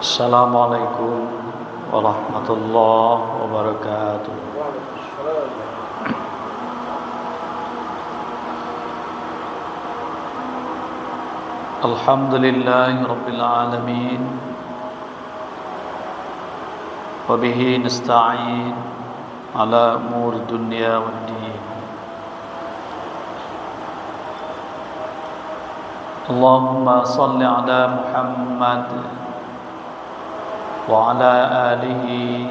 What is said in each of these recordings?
Assalamualaikum warahmatullahi wabarakatuh. Alhamdulillahi rabbil alamin. Wa bihi nasta'in ala umuri dunya waddin. Allahumma salli ala Muhammad wa ala alihi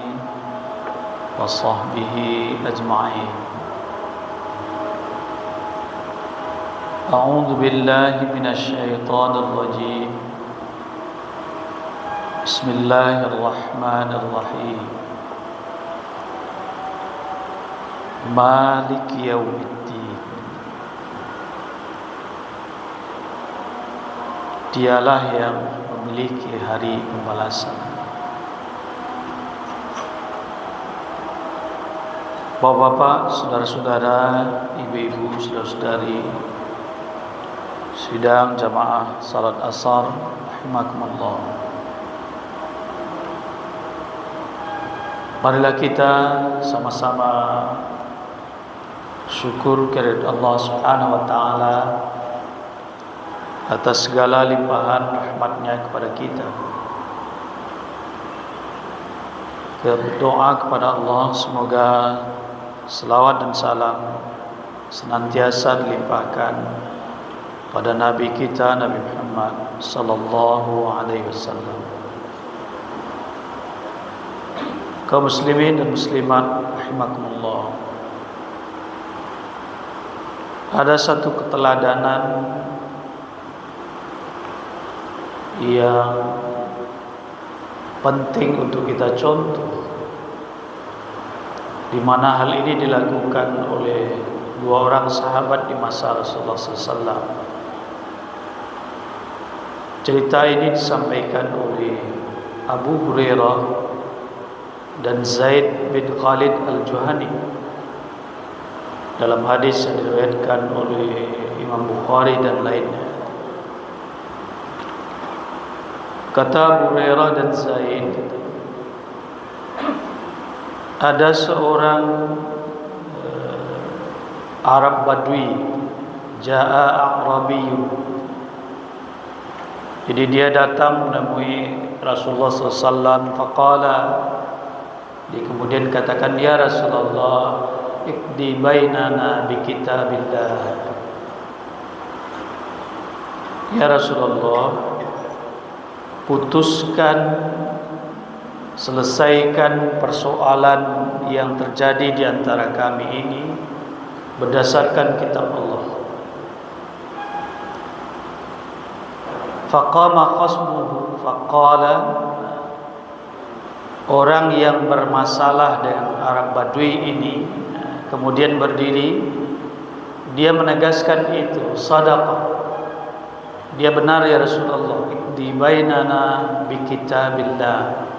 wa sahbihi ajma'in. A'udzu billahi minasy syaithanir rajim. Bismillahirrahmanirrahim. Maliki yaumiddin. Dialah yang memiliki hari pembalasan. Bapak-bapak, saudara-saudara, ibu-ibu, saudara-saudari, sidang jamaah salat asar, rahimakumullah. Marilah kita sama-sama syukur kepada Allah Subhanahu wa taala atas segala limpahan rahmatnya kepada kita. Berdoa kepada Allah semoga selawat dan salam senantiasa dilimpahkan pada Nabi kita, Nabi Muhammad sallallahu alaihi wasallam. Kaum muslimin dan muslimat rahimakumullah. Ada satu keteladanan yang penting untuk kita contoh, di mana hal ini dilakukan oleh dua orang sahabat di masa Rasulullah SAW. Cerita ini disampaikan oleh Abu Hurairah dan Zaid bin Khalid al-Juhani dalam hadis yang diriwayatkan oleh Imam Bukhari dan lainnya. Kata Abu Hurairah dan Zaid, ada seorang Arab Badui, Ja'a A'rabiyun. Jadi dia datang menemui Rasulullah SAW. Faqala, dia kemudian katakan, ya Rasulullah, iqdi bainana bi kitabillah. Ya Rasulullah, putuskan, selesaikan persoalan yang terjadi di antara kami ini berdasarkan kitab Allah. Faqama khasmuhu faqala, orang yang bermasalah dengan Arab Badui ini kemudian berdiri, dia menegaskan itu sadaqah. Dia benar ya Rasulullah, di bainana bi kitabillah.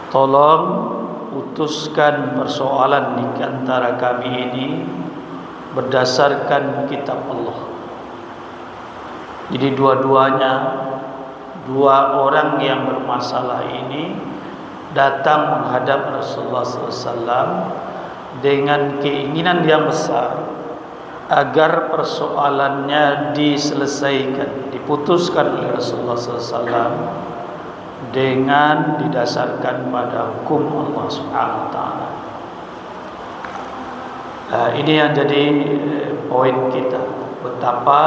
Tolong putuskan persoalan di antara kami ini berdasarkan kitab Allah. Jadi dua-duanya, dua orang yang bermasalah ini datang menghadap Rasulullah SAW dengan keinginan yang besar agar persoalannya diselesaikan, diputuskan oleh Rasulullah SAW dengan didasarkan pada hukum Allah Subhanahu wa taala. Ini yang jadi poin kita, betapa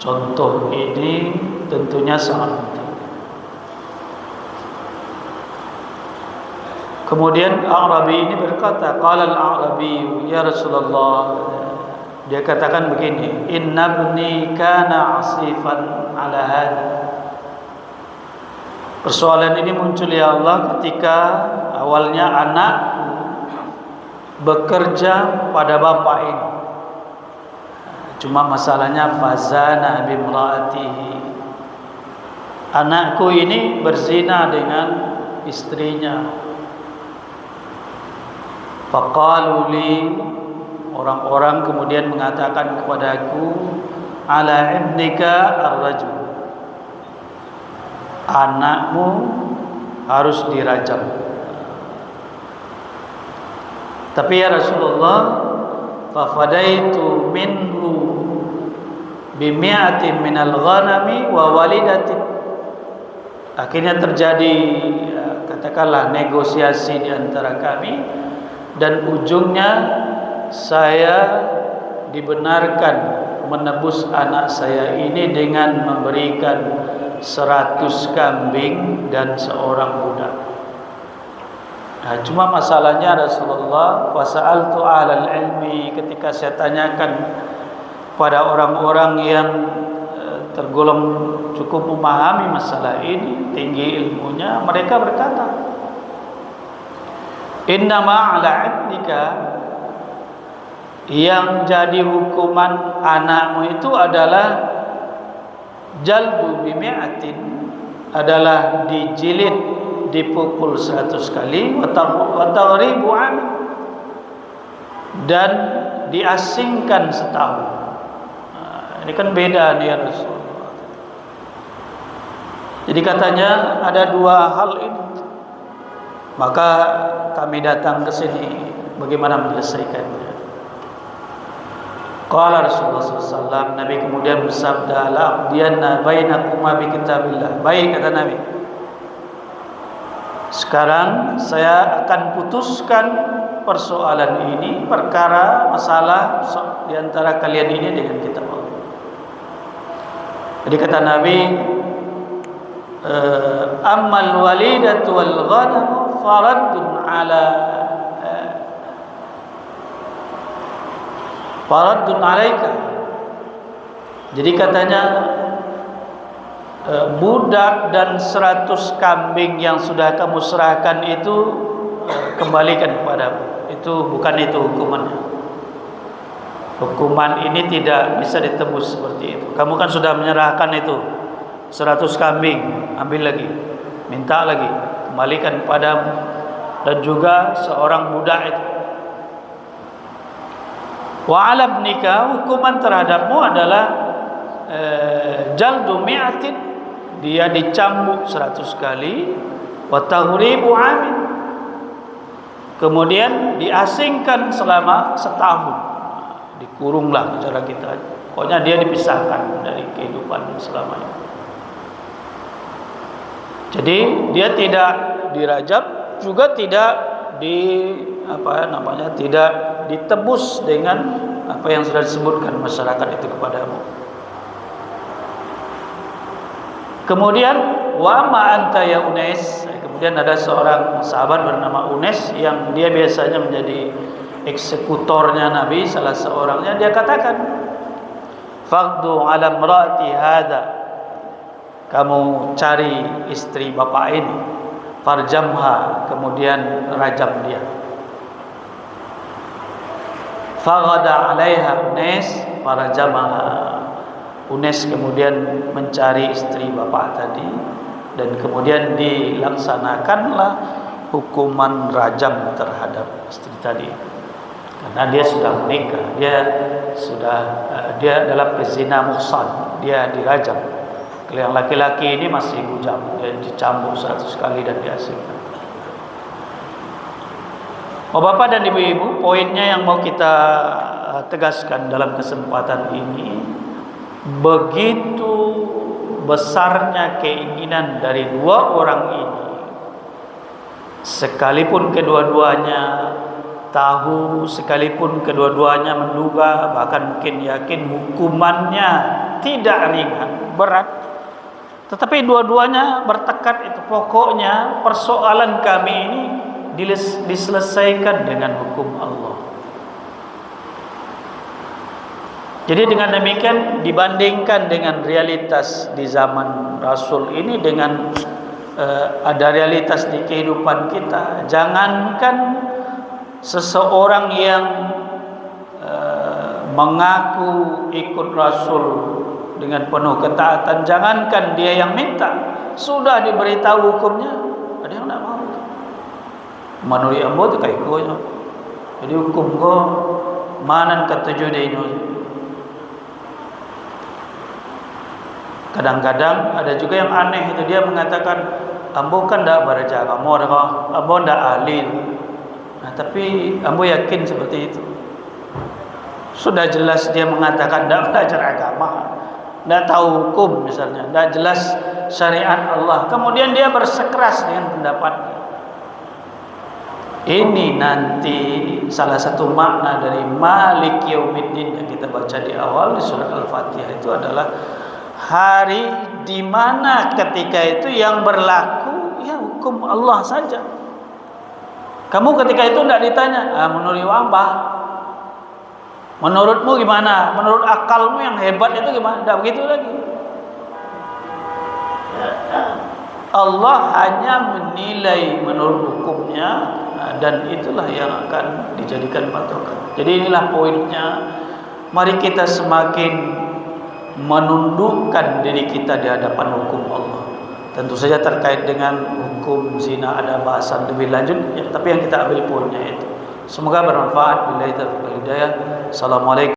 contoh ini tentunya sangat penting. Kemudian Arabi ini berkata, qala al-Arabi, ya Rasulullah, dia katakan begini, inna ibni kana asifan ala hadha. Persoalan ini muncul ya Allah ketika awalnya anak bekerja pada bapak ini. Cuma masalahnya fazana bimraatihi. Anakku ini berzina dengan istrinya. Faqalu li, orang-orang kemudian mengatakan kepadaku, ala ibnika ar-rajul, anakmu harus dirajam. Tapi ya Rasulullah, fafadaitu minhu bimi'atin minal ghanami wa walidatin. Akhirnya terjadi katakanlah negosiasi di antara kami, dan ujungnya saya dibenarkan menebus anak saya ini dengan memberikan 100 kambing dan seorang budak. Nah, cuma masalahnya Rasulullah, wasa'altu ahlal ilmi, ketika saya tanyakan pada orang-orang yang tergolong cukup memahami masalah ini, tinggi ilmunya, mereka berkata, innama ala ibnika, yang jadi hukuman anakmu itu adalah jalbu bimi'atin, adalah dijilid, dipukul 100 kali, wa taghribu an, dan diasingkan setahun. Nah, ini kan beda nih ya Rasulullah. Jadi katanya ada dua hal ini. Maka kami datang ke sini bagaimana menyelesaikannya. Qala Rasulullah SAW, Nabi kemudian bersabda, la'aqdiyanna bainakuma bi kitabillah. Baik, kata Nabi, sekarang saya akan putuskan persoalan ini, perkara masalah di antara kalian ini dengan kitab Allah. Jadi kata Nabi, ammal walidatu wal ghanamu faraddun alaika. Jadi katanya, budak dan 100 kambing yang sudah kamu serahkan itu kembalikan kepadamu. Itu bukan itu hukumannya. Hukuman ini tidak bisa ditebus seperti itu. Kamu kan sudah menyerahkan itu 100 kambing, ambil lagi, minta lagi, kembalikan padamu, dan juga seorang budak itu. Wa 'ala ibnika, hukuman terhadapmu adalah jaldu mi'atin, dia dicambuk 100 kali, wa taghribu 'amin, kemudian diasingkan selama setahun, dikurunglah cara kita. Pokoknya dia dipisahkan dari kehidupan selamanya. Jadi dia tidak dirajam, juga tidak tidak ditebus dengan apa yang sudah disebutkan masyarakat itu kepadamu. Kemudian wa ma anta ya Unais, kemudian ada seorang sahabat bernama Unais yang dia biasanya menjadi eksekutornya Nabi, salah seorangnya, dia katakan, faqdu ala imraati hadza, kamu cari istri bapak ini, farjamha, kemudian rajam dia. Faghada 'alaiha Unais farajamaha. Unais kemudian mencari istri bapak tadi, dan kemudian dilaksanakanlah hukuman rajam terhadap istri tadi. Karena dia sudah menikah, dia dalam zina muhsan, dia dirajam. Yang laki-laki ini masih bujang, dia dicambuk 100 kali dan diasingkan. Oh Bapak dan Ibu-ibu, poinnya yang mau kita tegaskan dalam kesempatan ini, begitu besarnya keinginan dari dua orang ini, sekalipun kedua-duanya tahu, sekalipun kedua-duanya menduga, bahkan mungkin yakin hukumannya tidak ringan, berat, tetapi dua-duanya bertekad itu, pokoknya persoalan kami ini diselesaikan dengan hukum Allah. Jadi dengan demikian, dibandingkan dengan realitas di zaman Rasul ini dengan ada realitas di kehidupan kita, jangankan seseorang yang mengaku ikut Rasul dengan penuh ketaatan, jangankan dia yang minta, sudah diberitahu hukumnya, ada yang tidak mau. Manuri ambo tu kai ko, jadi hukum ko manan ketujuh dia ini. Kadang-kadang ada juga yang aneh itu, dia mengatakan ambo kan dak belajar agama dah, ambo ndak ahli. Nah, tapi ambo yakin seperti itu. Sudah jelas dia mengatakan ndak belajar agama, ndak tahu hukum misalnya, ndak jelas syariat Allah. Kemudian dia bersikeras dengan pendapatnya. Ini nanti salah satu makna dari Malik Yaumiddin yang kita baca di awal di surat Al-Fatihah itu adalah hari di mana ketika itu yang berlaku ya hukum Allah saja. Kamu ketika itu tidak ditanya, menurut Amba, menurutmu gimana? Menurut akalmu yang hebat itu gimana? Tidak begitu lagi. Allah hanya menilai menurut hukumnya, dan itulah yang akan dijadikan patokan. Jadi inilah poinnya. Mari kita semakin menundukkan diri kita di hadapan hukum Allah. Tentu saja terkait dengan hukum zina ada bahasan lebih lanjut, ya, tapi yang kita ambil poinnya itu. Semoga bermanfaat. Billahi taufiq wal hidayah. Assalamualaikum.